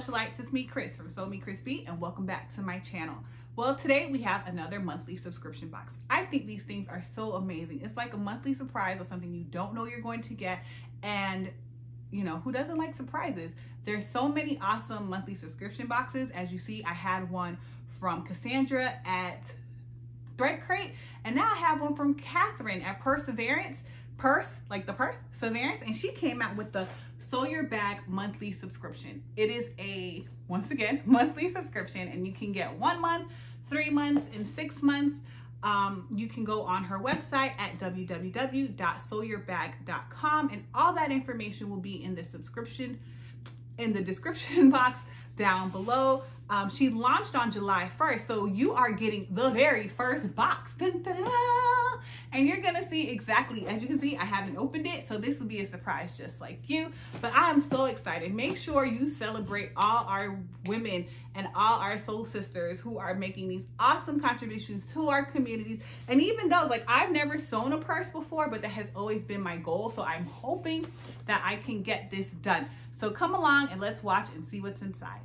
Sewcialites, it's me, Chris from Sew Me Crispy, and welcome back to my channel. Well, today we have another monthly subscription box. I think these things are so amazing. It's like a monthly surprise of something you don't know you're going to get, and you know, who doesn't like surprises? There's so many awesome monthly subscription boxes. As you see, I had one from Cassandra at Thread Crate, and now I have one from Catherine at Perseverance, Perseverance, and she came out with the Sew Your Bag monthly subscription. It is a, once again, monthly subscription, and you can get 1 month, 3 months, and 6 months. You can go on her website at www.sewyourbag.com, and all that information will be in the description box down below. She launched on July 1st, so you are getting the very first box. Dun, dun, dun. And you're gonna see exactly, as you can see, I haven't opened it, so this will be a surprise just like you. But I'm so excited. Make sure you celebrate all our women and all our soul sisters who are making these awesome contributions to our communities. And even those, like, I've never sewn a purse before, but that has always been my goal. So I'm hoping that I can get this done. So come along and let's watch and see what's inside.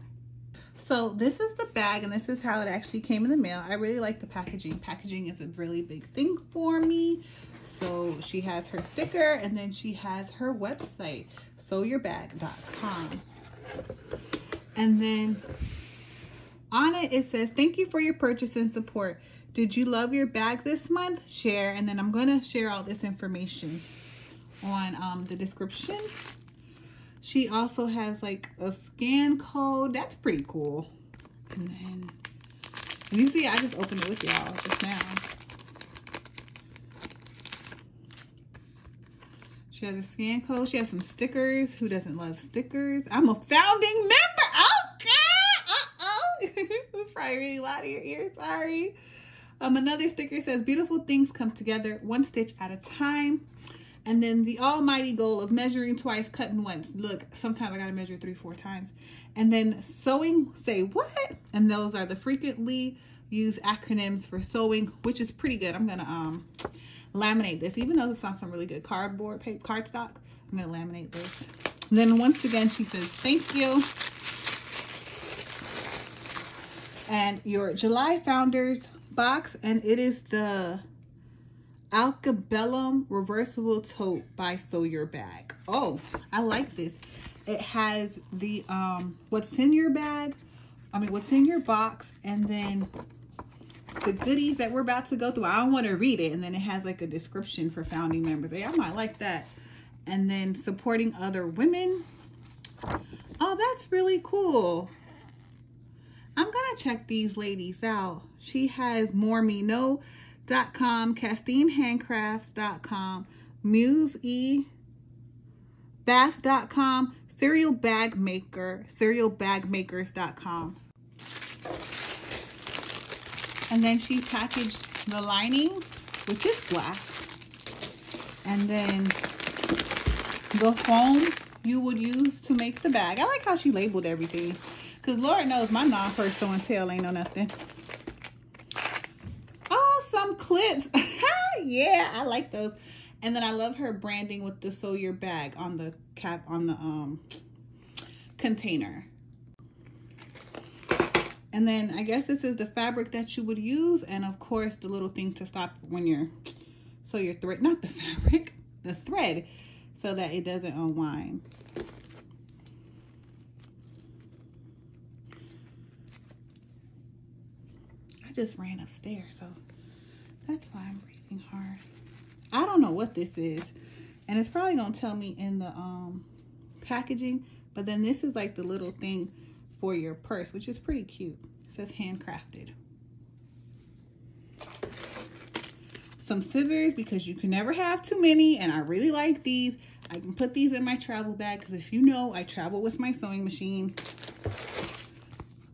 So this is the bag, and this is how it actually came in the mail. I really like the packaging. Packaging is a really big thing for me. So she has her sticker, and then she has her website, sewyourbag.com. And then on it, it says, thank you for your purchase and support. Did you love your bag this month? Share. And then I'm going to share all this information on the description. She also has like a scan code. That's pretty cool. And then, you see, I just opened it with y'all just now. She has a scan code. She has some stickers. Who doesn't love stickers? I'm a founding member. Okay. It's probably really loud in your ear. Sorry. Another sticker says, beautiful things come together one stitch at a time. And then the almighty goal of measuring twice, cutting once. Look, sometimes I gotta measure 3-4 times. And then sewing, say what? And those are the frequently used acronyms for sewing, which is pretty good. I'm gonna laminate this, even though this is on some really good cardboard paper, cardstock. I'm gonna laminate this. And then once again, she says, thank you. And your July Founders box, and it is the Alcabellum reversible tote by Sew Your Bag. Oh, I like this. It has the what's in your bag, what's in your box, and then the goodies that we're about to go through. I don't want to read it. And then it has like a description for founding members. I might like that. And then supporting other women. Oh, that's really cool. I'm gonna check these ladies out. She has moremeknow.com, CastineHandcrafts.com, MuseEBath.com, Serialbagmakers.com. And then she packaged the lining, which is black. And then the foam you would use to make the bag. I like how she labeled everything, because Lord knows my non-purse sewing tail ain't no nothing. Some clips. Yeah, I like those. And then I love her branding with the Sew Your Bag on the cap, on the container. And then I guess this is the fabric that you would use, and of course the little thing to stop when you're your thread, not the fabric, the thread, so that it doesn't unwind. I just ran upstairs, so that's why I'm breathing hard. I don't know what this is, and it's probably gonna tell me in the packaging, but then this is like the little thing for your purse, which is pretty cute. It says handcrafted. Some scissors, because you can never have too many, and I really like these. I can put these in my travel bag, because if you know, I travel with my sewing machine.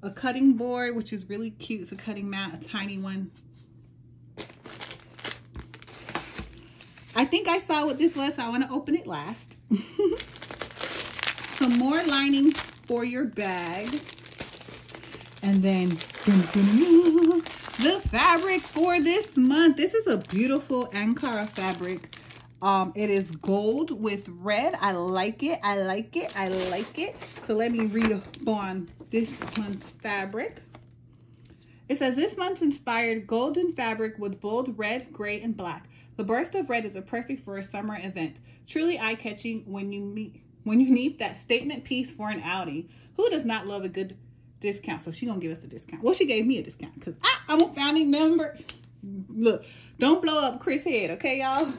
A cutting board, which is really cute. It's a cutting mat, a tiny one. I think I saw what this was, so I want to open it last. Some more lining for your bag. And then the fabric for this month. This is a beautiful Ankara fabric. It is gold with red. I like it. I like it. I like it. So let me read up on this month's fabric. It says, this month's inspired golden fabric with bold red, gray, and black. The burst of red is a perfect for a summer event. Truly eye-catching when you need that statement piece for an outing. Who does not love a good discount? So she's gonna give us a discount. Well, she gave me a discount because I'm a founding member. Look, don't blow up Chris' head, okay, y'all?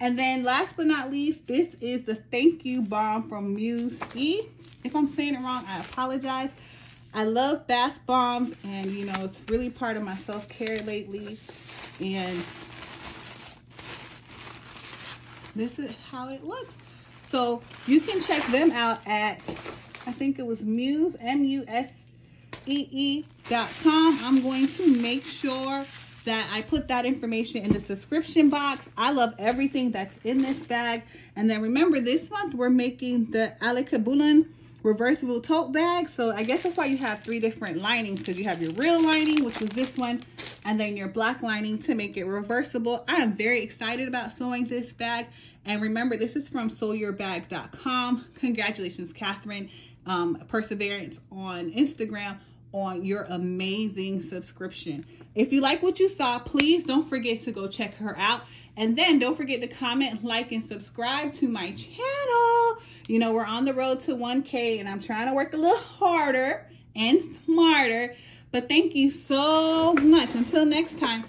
And then last but not least, this is the thank you bomb from Muse E. If I'm saying it wrong, I apologize. I love bath bombs, and you know, it's really part of my self-care lately. And this is how it looks. So you can check them out at, I think it was Muse, MUSEE.com. I'm going to make sure that I put that information in the subscription box. I love everything that's in this bag. And then remember, this month we're making the Alakabulan reversible tote bag. So I guess that's why you have 3 different linings, because you have your real lining, which is this one, and then your black lining to make it reversible. I am very excited about sewing this bag. And remember, this is from sewyourbag.com. Congratulations, Catherine, Perseverance on Instagram, on your amazing subscription. If you like what you saw, please don't forget to go check her out. And then don't forget to comment, like, and subscribe to my channel. You know, we're on the road to 1K, and I'm trying to work a little harder and smarter. But thank you so much. Until next time,